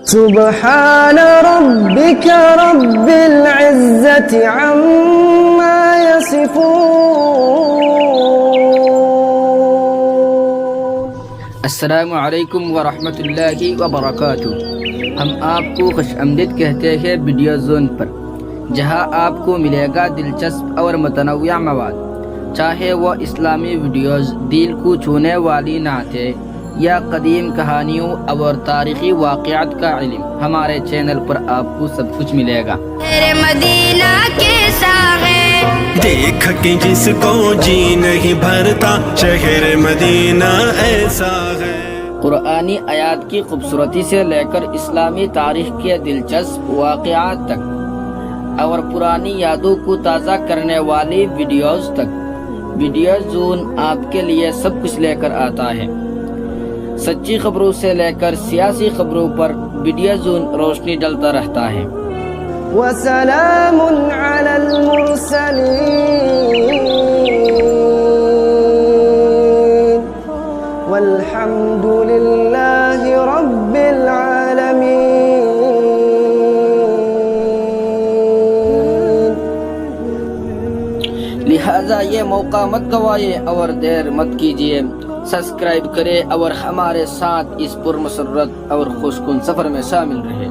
سبحان ربك رب العزة عما يصفون۔ السلام علیکم ورحمۃ اللہ وبرکاتہ۔ ہم آپ کو خوش آمدید کہتے ہیں ویڈیو زون پر، جہاں آپ کو ملے گا دلچسپ اور متنوع مواد، چاہے وہ اسلامی ویڈیوز، دل کو چھونے والی نعتیں یا قدیم کہانیوں اور تاریخی واقعات کا علم۔ ہمارے چینل پر آپ کو سب کچھ ملے گا۔ مدینہ کیسا ہے، دیکھ کے جس کو جی نہیں بھرتا، شہر مدینہ ایسا ہے۔ قرآنی آیات کی خوبصورتی سے لے کر اسلامی تاریخ کے دلچسپ واقعات تک، اور پرانی یادوں کو تازہ کرنے والی ویڈیوز تک، ویڈیو زون آپ کے لیے سب کچھ لے کر آتا ہے۔ سچی خبروں سے لے کر سیاسی خبروں پر ویڈیو زون روشنی ڈالتا رہتا ہے۔ وسلام على المرسلين والحمد لله رب العالمين۔ لہذا یہ موقع مت گوائیے اور دیر مت کیجیے، سبسکرائب کریں اور ہمارے ساتھ اس پرمسرت اور خوشکن سفر میں شامل رہے۔